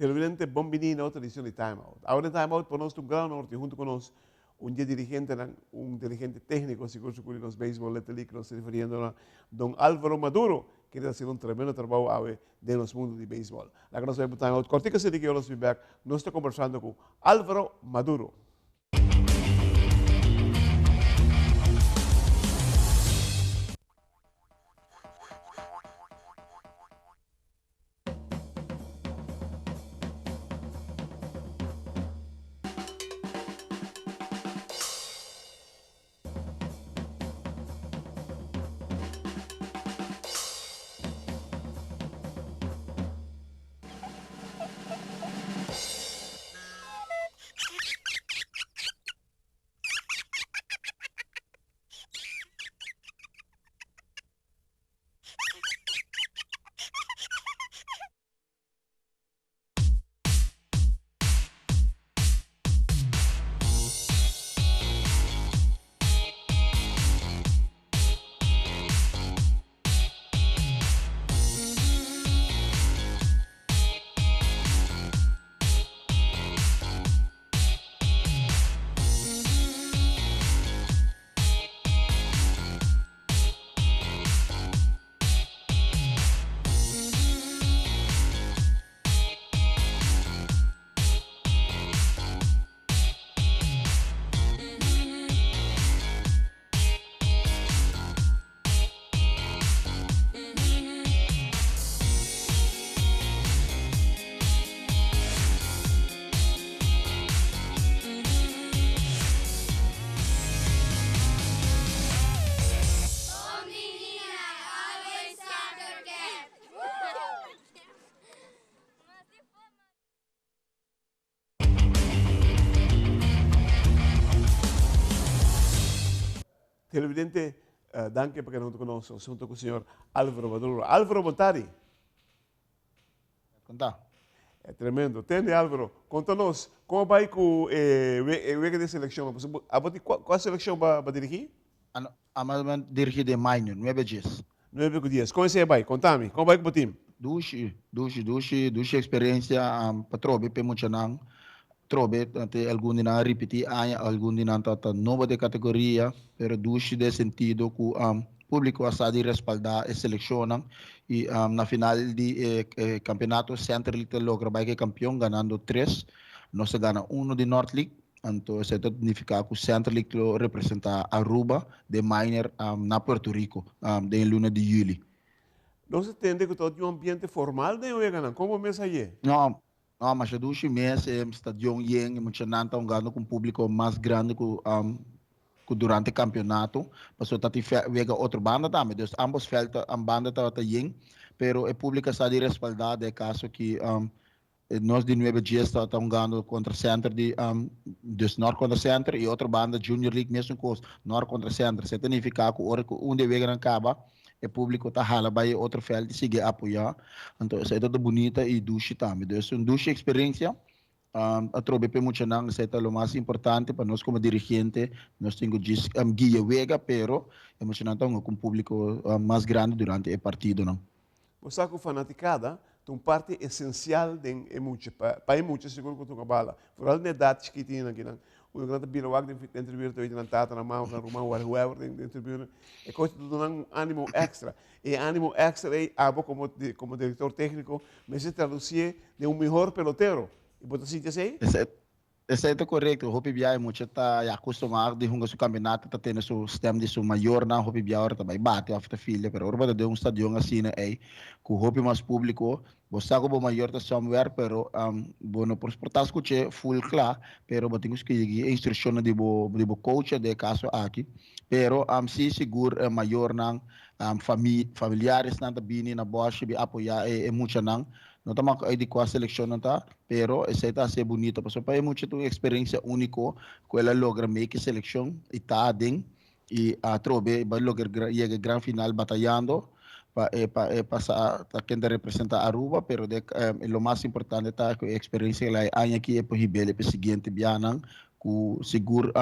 Televidente, bom menino, outra edição de Time Out. Agora em Time Out, conosco um grande norte, junto conosco, dirigente, dirigente técnico, seguro que nos béisbol, que nos referindo a Don Álvaro Maduro, que está haciendo tremendo trabalho de los mundos de béisbol. La que nos vemos Time Out. Cortica se que eu los feedback, nós estamos conversando com Álvaro Maduro. Televidente, danke perché non conosco, sono con il signor Álvaro Maduro. Álvaro Montari. Conta. É tremendo. Tende, Álvaro, conta-nos, como vai com a de seleção? Qual seleção vai dirigir? A dirigir de minor, 9 dias. 9 dias. Como você vai? Conta-me, como vai com o time? Dushi experiência para trobe pe muito não. Trobe até algum dia repetir algum dia tata nova de categoria, pero dushi de sentido que público está de respaldar e selecionam e na final de campeonato Central League logra vai que campeão ganhando 3, nós ganha 1 de North League. Então, isso significa que o Central League representa Aruba de minor na Puerto Rico, de luna de julho. Não se entende que todo um ambiente formal de Oegana, como mês aí? Não, mas dos meses é estadião yen, muito nanta ganhando com público mais grande que durante o campeonato. Passou a ter vega outra banda também, então ambos feltas a banda está yen, pero o público está de respaldar de caso que nós de 9 dias estamos ganhando contra o Center de Norte contra o Center e outra banda Junior League mesmo com Norte contra o Center. Isso significa que onde vega acaba o público está hala vai outro feld e sigue apoiar. Então isso é tudo bonita e duche também. Então é uma duche experiência. A trobe pe muito não, isso é o mais importante para nós como dirigente. Nós temos guia vega, pero emocionante com o público mais grande durante o partido não. Você com fanaticada tem parte essencial de muito para muito seguro que tu cabala. Por além da datas que tinha aqui não. O grande biroag de entrevista hoje na tata na mão na Roma whatever de entrevista é coisa de dar ânimo extra e ânimo extra é abo como diretor técnico me se traduzir de melhor pelotero e botar assim assim Isso é correto. O Hopi Biai muito está acostumado de jogar seu campeonato, está tendo seu sistema de seu maior na Hopi Biai ora também bate after filha, pero ora de estadião assim né, com o Hopi mais público, você como maior está somewhere, pero bueno por portar escuche full claro, pero temos que ir instrução de bo coach de caso aqui, pero se seguro maior não familiares não bini na boche be apoiar é muito não. Não estamos aí de qual seleção não tá, pero essa está ser bonita, porque para muito uma experiência única, que ela logra make seleção e tá dentro e a trobe vai logra chegar gran final batalhando para passar a quem representa Aruba, pero o mais importante tá que a experiência ela é aqui é para ribele para seguinte bianan, que seguro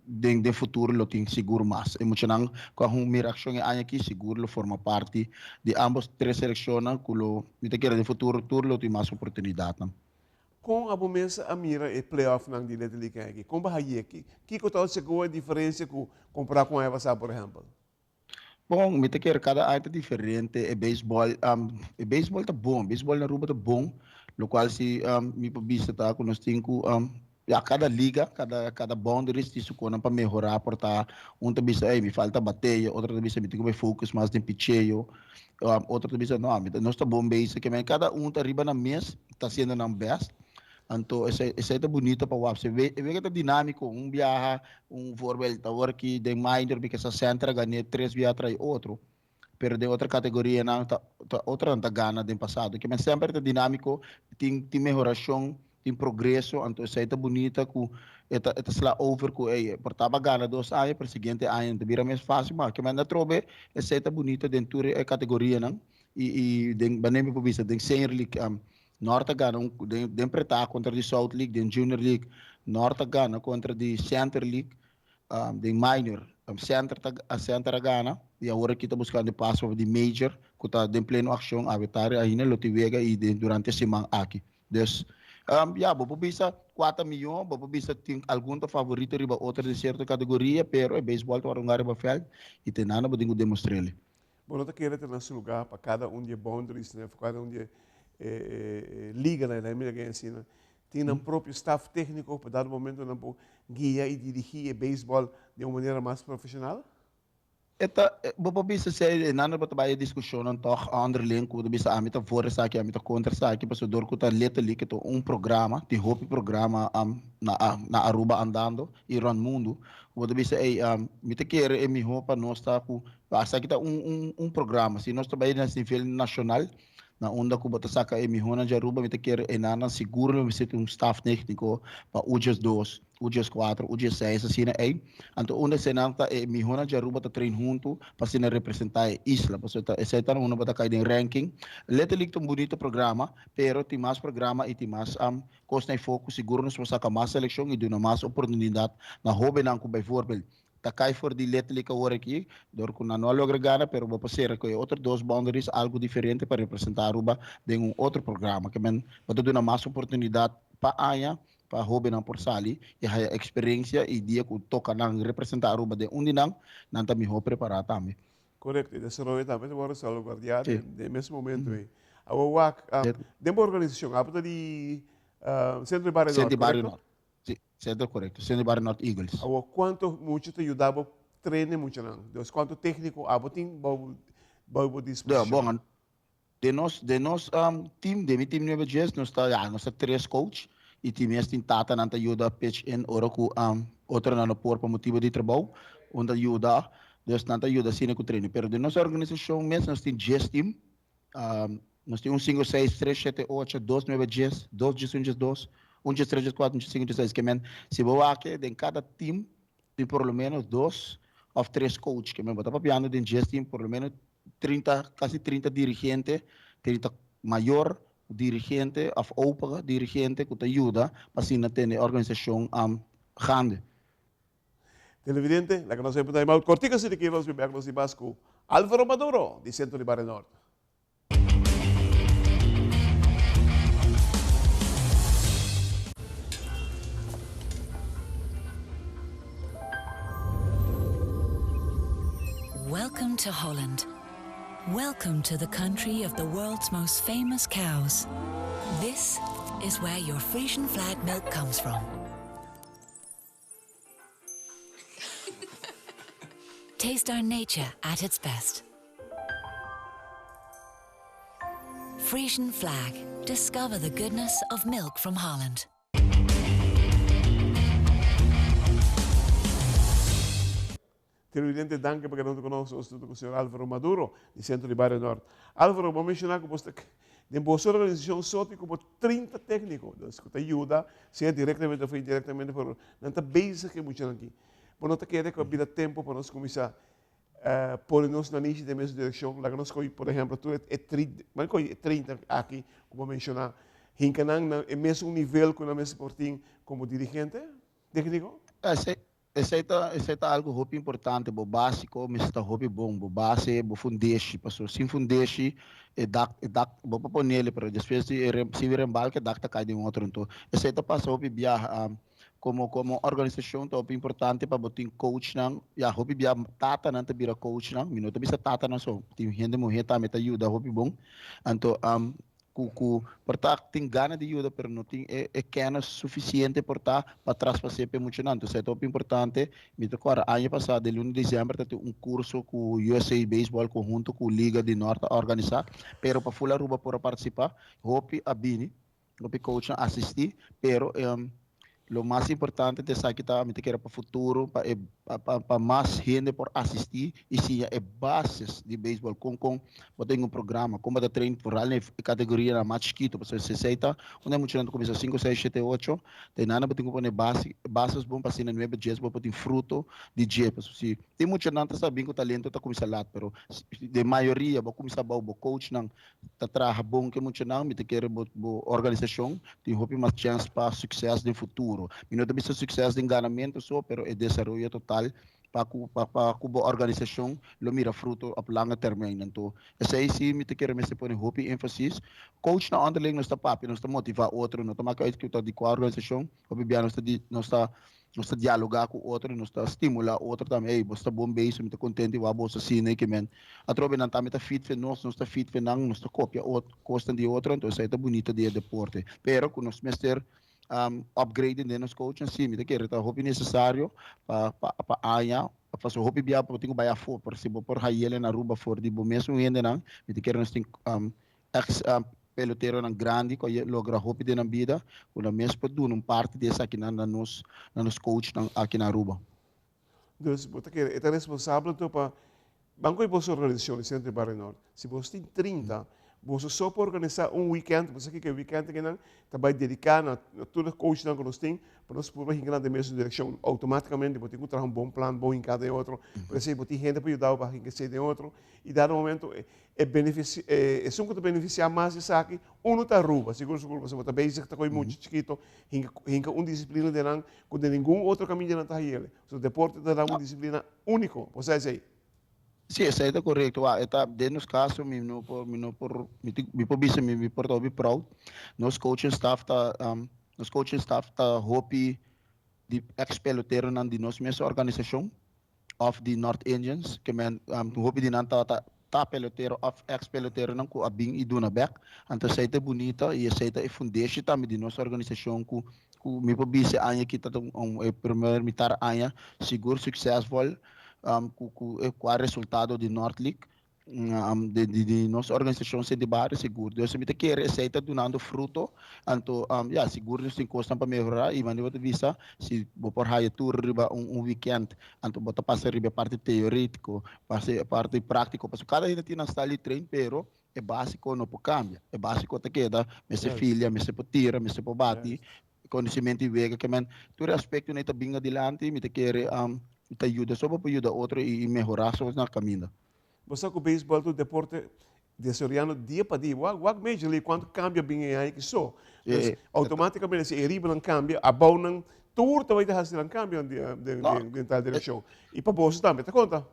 de futuro lo tem seguro mais. E muito não com a minha ação é aqui seguro lo forma parte de ambos três seleções que lo me te quer de futuro tour lo tem mais oportunidade. Com a bomesa a mira e playoff nang dile de liga aqui. Com bahia aqui. Que tal chegou a diferença com comprar com a Eva por exemplo? Bom, me te quer cada ano é diferente. E beisebol tá bom, beisebol na Aruba tá bom, lo qual se me pabisa tá com nós cinco a cada liga, cada boundaries isso quando para melhorar, portar um tá bisa, me falta bateia, outra tá bisa me tem que me focus mais em picheio, outra tá bisa não, nós tá bom base que cada um tá arriba na mês, tá sendo na best. Então, essa é bonita para você ver que é dinâmico, viaja, voorbeeld, tá aqui de minor, porque essa centra ganha três viagens atrás outro, pero de outra categoria não outra não tá gana do passado, que mas sempre é dinâmico, tem melhoração, tem progresso, então essa é bonita com esta sla over com portava gana 2 anos, para seguinte ano vira mais fácil, mas que mas na trobe essa é bonita dentro da categoria não e den banem por vista den senior league Norte gana de empretar contra de South League, de Junior League, Norte gana contra de Center League, de Minor, Center gana, e agora aqui está buscando passo de Major, que está de pleno ação, a vitória aí na Lotivega e durante a semana aqui. Então, vou bisa 4 milhões, vou bisa tem algum favorito riba outra de certa categoria, pero é beisebol para um riba feld e tem nada para demonstrar ele. Bom, nós queremos ter nosso lugar para cada de boundaries, né? Para cada de liga na América assim, né? Tem um próprio staff técnico para dar momento não guiar e dirigir o beisebol de uma maneira mais profissional? Vou bisa se nana ba trabalho discussão não toch underling ko bisa amita fora sa aqui amita contra sa aqui para dor ko ta letra ali que to programa de hope programa na Aruba andando e run mundo vou bisa mita quer mi hopa nós tá com asa kita programa se nós trabalhamos nesse nível nacional na onda ko bota saka mi hona de Aruba mita quer enana seguro me ser staff técnico para UJS 2 UJS 4 UJS 6 assim aí então onde se nanta mi hona de Aruba tá trein junto para se representar a isla para essa tá uma bota cair em ranking letterlijk um bonito programa pero tem mais programa e tem mais costa e foco seguro nos saka mais seleção e duna mais oportunidade na hobby nan ko bijvoorbeeld takai for die letterlijke hoor aqui, door com não logra gana, pero vou passar com outros 2 boundaries algo diferente para representar Aruba em outro programa, que men vou dar mais oportunidade para Aya, para hobby não por sali, e a experiência e dia que toca não representar Aruba de onde não também vou preparar também. Correto, e dessa noite também vou salvaguardar de mesmo momento aí. A WAC, de uma organização, a partir de Centro de Barrio Norte, correto? Certo, correto. Centro de Barrio Norte Eagles. Quanto muito te ajudava a treinar muito não? Deus, quanto técnico a botin boa disposição? Bom, de nós team, de meu time de Jazz, nós tá 3 coach e time este tata não te ajuda a pitch in ora com outra não por motivo de trabalho, onde ajuda, Deus não te ajuda assim com treino. Pero de nossa organização mesmo nós tem Jazz team, nós temos 5, 6, 3, 7, 8, 2, 9 Jazz, 2 Jazz, 1 Jazz, 2. 1, 2, 3, 4, 5, 6, que men, se vou aqui, em cada time, tem por lo menos 2 ou 3 coaches, que men, bota papiando em 10 time, por lo menos 30, quase 30 dirigentes, 30 maior dirigente, of open dirigente, que te ajuda, para assim ter a organização grande. Televidente, la que nos hemos llamado Cortica City, que nos vemos en Basco, Álvaro Maduro, de Centro de Barrio Norte. Welcome to Holland. Welcome to the country of the world's most famous cows. This is where your Frisian flag milk comes from. Taste our nature at its best. Frisian flag. Discover the goodness of milk from Holland. Televidente, danke perché non conosco il signor Álvaro Maduro, di Centro di Barrio Norte. Álvaro, vou mencionar que você tem boa organização só tem como 30 técnicos, que te ajuda, seja diretamente ou indiretamente, por não está basic que muito aqui. Por não te querer que vida tempo para nós começar a pôr nós na niche da mesma direção. Lá que nós, por exemplo, tu é 30 aqui, como mencionar, hincanang na mesmo nível que na mesma portinho como dirigente técnico? esse é algo muito importante, bo básico, mas está muito bom, bo base, bo fundeixe, passou sem fundeixe, bo para nele, pero depois se vir embalo que dá cai de outro, então, esse tá passou muito viajar, como organização tá muito importante para botar coach não, já muito viajar tata não tá vira coach não, minuto bisa tata não só, tem gente mulher tá meta ajuda muito bom, então portar tem gana de ajuda, pero não tem é suficiente portar para trás para ser muito não. Então, é muito importante. Me recordo, ano passado, de 1 de dezembro, teve curso com o USA Baseball conjunto com a Liga de Norte a organizar, pero para full aruba para participar, hope a Bini, hope coach assistir, pero lo mais importante é que kita me quer para o futuro, para mais gente por assistir e se é bases de beisebol com tem um programa, como da treino por ali categoria na mais chiquito, para 60, onde muito gente começa 5, 6, 7, 8, tem nada para ter bases bom para ser 9, 10, para ter fruto de 10, se tem muito gente sabe que o talento está começando lá, pero de maioria vou começar o coach não tá trabalhando bom que muito não, me quer organização, tem hope mais chance para sucesso no futuro. E não tem sucesso de enganamento só, pero é desenvolvimento total para a organização, lo mira fruto a longo termino. Então, essa aí sim, me quer me pôr hope ênfasis. Coach na underling não está papi, não está motivar outro, não está marcar isso que está de com a organização, o bebê não está dialogar com outro, não está estimular outro também. Você está bom bem, me está contente, vai você sim, né que men. A troca não está me fit não está fit não está cópia outro, costa de outro, então isso aí está bonito de deporte. Pero com nós mestre upgrade de nos coaches sim, me quer tá hope necessário para anha fazer hope bia para tenho baia for por se por haile na ruba for de bom mesmo ainda não me quer nós tem ex pelotero na grande que logra hope de na vida com a mesma por parte dessa aqui na nos coach aqui na ruba. Então, você quer é responsável para banco e você organização de Centro Barra Norte. Se você tem 30 você só pode organizar weekend, você quer que o weekend que não vai dedicar na toda coach que nós temos, para nós podermos ir na mesma direção automaticamente, você tem que trazer bom plano, bom em cada outro, por exemplo, tem gente para ajudar para que seja de outro, e dado momento é só que beneficiar mais isso aqui, um está ruba, seguro você está bem, você está com muito chiquito, hinca disciplina de não, com nenhum outro caminho não está ele, o deporte dá uma disciplina único, você é aí. Sim, isso aí está correto. Está dentro dos casos, me por bisa me por ouvir proud. Nos coaching staff tá hope de ex-pelotero nan de nós mesma organização of the North Indians, que men hope de nan tá pelotero of ex-pelotero nan ko abing iduna back. Então isso aí tá bonita e isso aí tá fundation também de nossa organização com me por bisa anya kita primeiro mitar anya seguro successful com o resultado de North League de nossa organização se debate seguro. Deus me que receita donando fruto, então seguro nos tem custo para melhorar e mano você visa se vou por high tour riba weekend, então bota passar riba parte teórico, parte prático, porque cada gente tem na style train pero é básico não pode cambiar. É básico até queda, me se filha, me se tira, me se bate, conhecimento e vega que man, todo aspecto não está bem adiante, me te quer te ajuda só para ajudar outro e melhorar só na caminho. Você com o beisebol do deporte desenvolvendo dia para dia, o Major League quando cambia bem aí que só, automaticamente se riba não cambia, a bola não tudo vai deixar se não cambia de tal direção. E para você também, tá conta?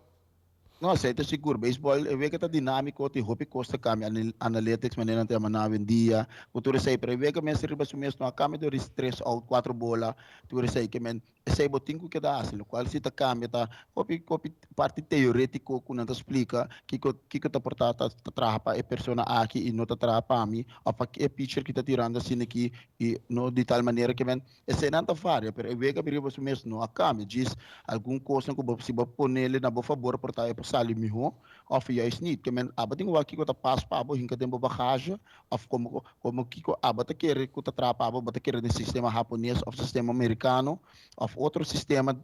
Não, sei, tá seguro. Beisebol, eu vejo que tá dinâmico, tem roupa costa cambia, analytics, maneira não tem manava em dia, cultura sei, pero eu vejo que men se riba sumes no cambia de 3 ou 4 bola, tu sei que men sei botinho que dá assim, qual se tá cambia tá, copy parte teórico que não te explica que tá portar tá trapa é persona aqui e não tá trapa a mim, ou para que é picture que tá tirando assim aqui e no de tal maneira que men esse não tá faria, pero eu vejo que riba sumes no cambia, diz algum coisa que você pode pôr nele na boa favor portar é sali miho of juist niet. Men abating wa kiko ta pas pa abo hinka tempo bagage of como kiko abata kere ko ta trapa abo bata kere de sistema japonês of sistema americano of outro sistema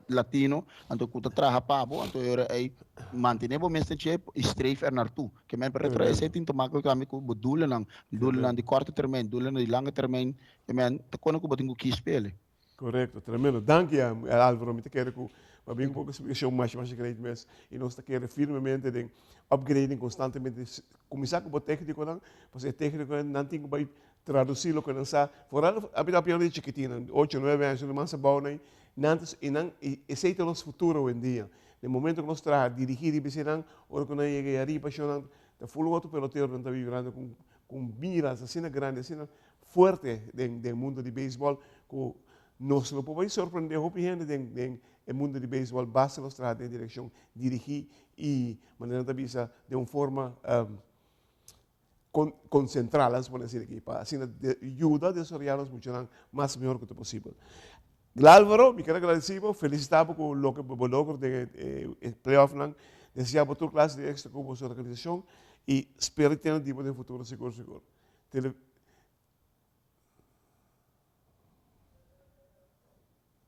latino anto ko ta traha pa abo anto era ai mantenere bo mestre che streef er naartoe. Que men per tra ese tin to makko kami ko doelen lang di korte termijn, doelen di lange termijn. Que men ta kono ko bating ko kispele. Correto, tremendo. Danke Álvaro, me te quero que mas bem pouco explicação mais grande mesmo e nós queremos firmemente de upgrading constantemente começar com o técnico não porque o técnico não tem que traduzir o que não sabe fora a vida pior de chiquitina 8, 9 anos não mais bom nem ese es el futuro hoy en día. En el momento que nos trae dirigir y visitar, o que nos llegue arriba, de full otro pelotero está vibrando con miras así grandes, así fuertes del mundo de béisbol, que nos lo puede sorprender a gente del mundo de béisbol, basta nos traer en dirección dirigir y manera de visa de una forma concentradas, por decir aquí, para así ayuda a desarrollarnos mucho más mejor que posible. Álvaro, me quiero agradecer, felicitamos por lo que logró de playoff, deseamos tu clase de éxito con vuestra organización y espero que tengan tiempo de futuro seguro.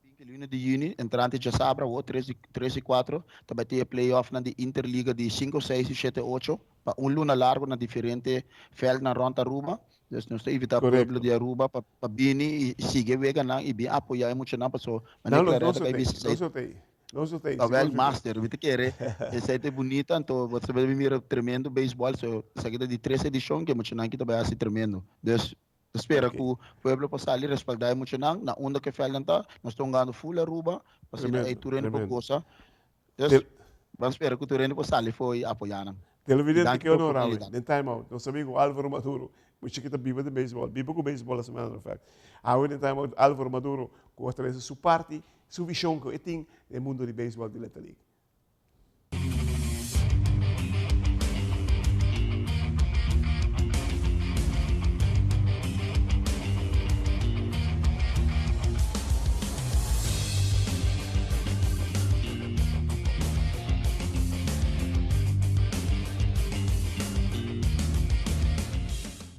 21 de junho, entrante de Sabra, 3 e 4, também tem playoff na Interliga de 5, 6 e 7, 8, para luna largo na diferente feld na Ronda Aruba. Dus nós temos evitar o povo de Aruba para vir e seguir vega não e bem apoiar muito não passou. Mas não sei. Well, master, você quer? Esse aí é bonito, então você vai ver tremendo beisebol, so essa aqui de 3 edição que muito não que também assim tremendo. Dus espero que o povo possa ali respaldar muito não, na onda que faz então, nós estamos ganhando full Aruba, para ser aí tureno por coisa. Dus vamos esperar que o tureno possa ali foi apoiar. Televidente que honorável, em time out, nosso amigo Álvaro Maduro, muito chiquita viva de beisebol, viva com beisebol a semana, no fact. Agora em time out, Álvaro Maduro, com a sua parte, sua visão que tem no mundo de beisebol de Leta League.